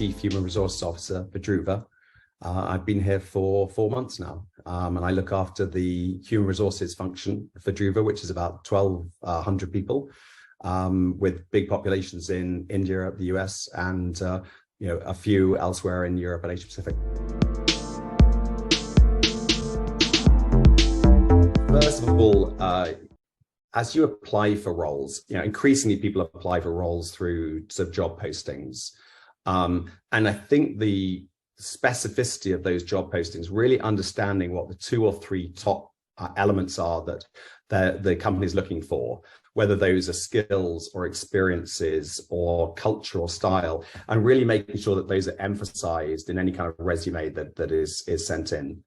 Chief Human Resources Officer for Druva. I've been here for 4 months now, and I look after the human resources function for Druva, which is about 1,200 people, with big populations in India, the US, and a few elsewhere in Europe and Asia Pacific. First of all, as you apply for roles, increasingly people apply for roles through sort of job postings. And I think the specificity of those job postings, really understanding what the 2 or 3 top elements are that the company is looking for, whether those are skills or experiences or culture or style, and really making sure that those are emphasized in any kind of resume that is sent in.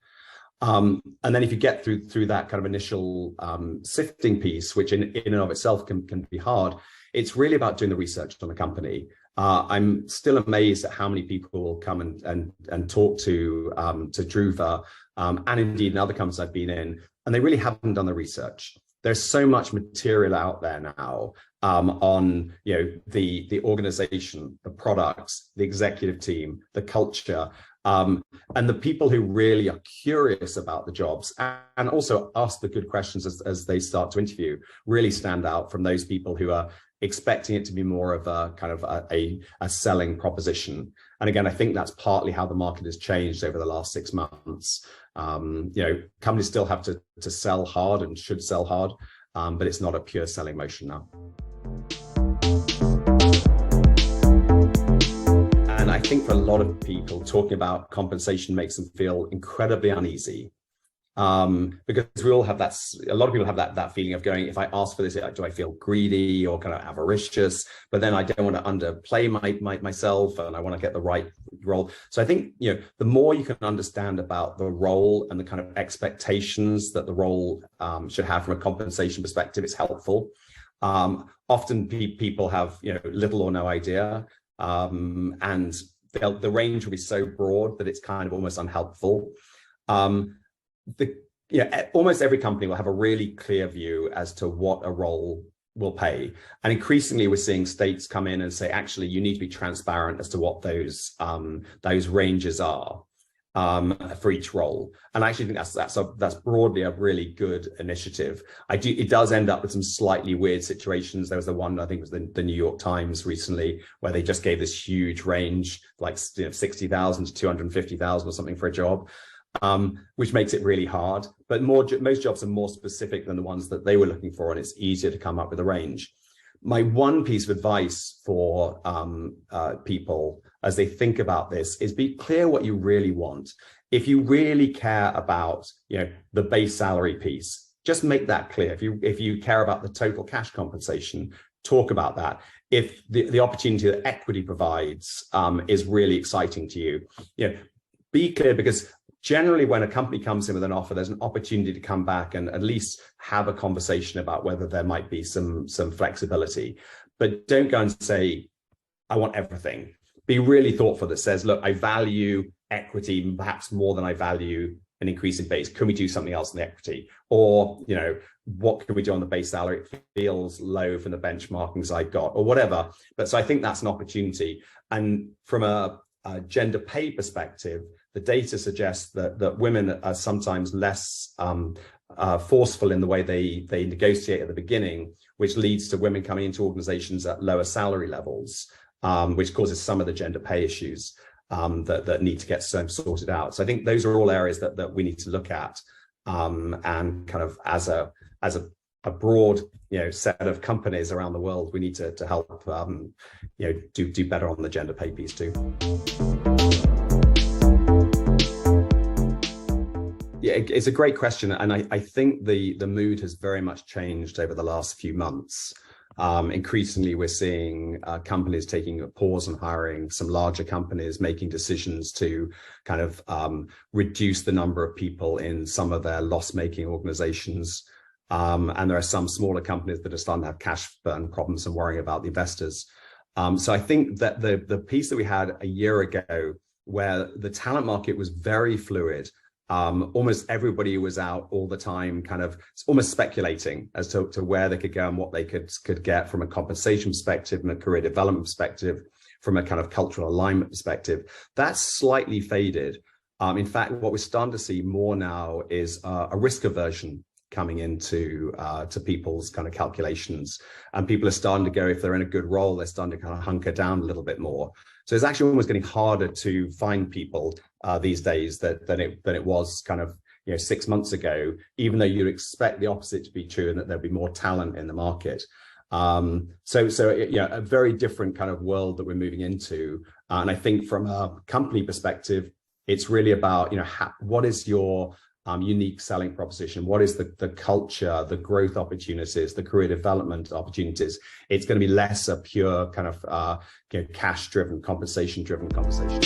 And then if you get through that kind of initial sifting piece, which in and of itself can be hard, it's really about doing the research on the company. I'm still amazed at how many people will come and talk to Druva, and indeed in other companies I've been in, and they really haven't done the research. There's so much material out there now on the organization, the products, the executive team, the culture, and the people who really are curious about the jobs and also ask the good questions as they start to interview really stand out from those people who are expecting it to be more of a kind of a selling proposition. And again, I think that's partly how the market has changed over the last 6 months. Companies still have to sell hard and should sell hard, but it's not a pure selling motion now. And I think for a lot of people, talking about compensation makes them feel incredibly uneasy. Because we all have that, a lot of people have that feeling of going, if I ask for this, do I feel greedy or kind of avaricious? But then I don't want to underplay myself, and I want to get the right role. So I think, the more you can understand about the role and the kind of expectations that the role should have from a compensation perspective, it's helpful. Often people have, little or no idea, and the range will be so broad that it's kind of almost unhelpful. Almost every company will have a really clear view as to what a role will pay. And increasingly we're seeing states come in and say, actually, you need to be transparent as to what those ranges are for each role. And I actually think that's broadly a really good initiative. It does end up with some slightly weird situations. There was the one, I think it was the New York Times recently, where they just gave this huge range, like 60,000 to 250,000 or something for a job. Which makes it really hard, but most jobs are more specific than the ones that they were looking for, and it's easier to come up with a range. My one piece of advice for people as they think about this is be clear what you really want. If you really care about the base salary piece, just make that clear. If you care about the total cash compensation, talk about that. If the opportunity that equity provides is really exciting to you, be clear, because generally, when a company comes in with an offer, there's an opportunity to come back and at least have a conversation about whether there might be some flexibility. But don't go and say, I want everything. Be really thoughtful that says, look, I value equity perhaps more than I value an increase in base. Can we do something else in the equity? Or, what can we do on the base salary? It feels low from the benchmarkings I got, or whatever. But so I think that's an opportunity. And from a gender pay perspective, the data suggests that women are sometimes less forceful in the way they negotiate at the beginning, which leads to women coming into organizations at lower salary levels, which causes some of the gender pay issues that need to get sorted out. So I think those are all areas that we need to look at, and kind of as a broad set of companies around the world, we need to help do better on the gender pay piece too. Yeah, it's a great question, and I think the mood has very much changed over the last few months. Increasingly, we're seeing companies taking a pause on hiring, some larger companies making decisions to kind of reduce the number of people in some of their loss-making organizations. And there are some smaller companies that are starting to have cash burn problems and worrying about the investors. So I think that the piece that we had a year ago, where the talent market was very fluid, almost everybody was out all the time, kind of almost speculating as to where they could go and what they could get from a compensation perspective and a career development perspective, from a kind of cultural alignment perspective. That's slightly faded. In fact, what we're starting to see more now is a risk aversion coming into to people's kind of calculations, and people are starting to go, if they're in a good role, they're starting to kind of hunker down a little bit more. So it's actually almost getting harder to find people these days than it was kind of 6 months ago, even though you'd expect the opposite to be true and that there'd be more talent in the market. A very different kind of world that we're moving into. And I think from a company perspective, it's really about, what is your unique selling proposition? What is the culture, the growth opportunities, the career development opportunities? It's going to be less a pure kind of cash-driven, compensation-driven conversation.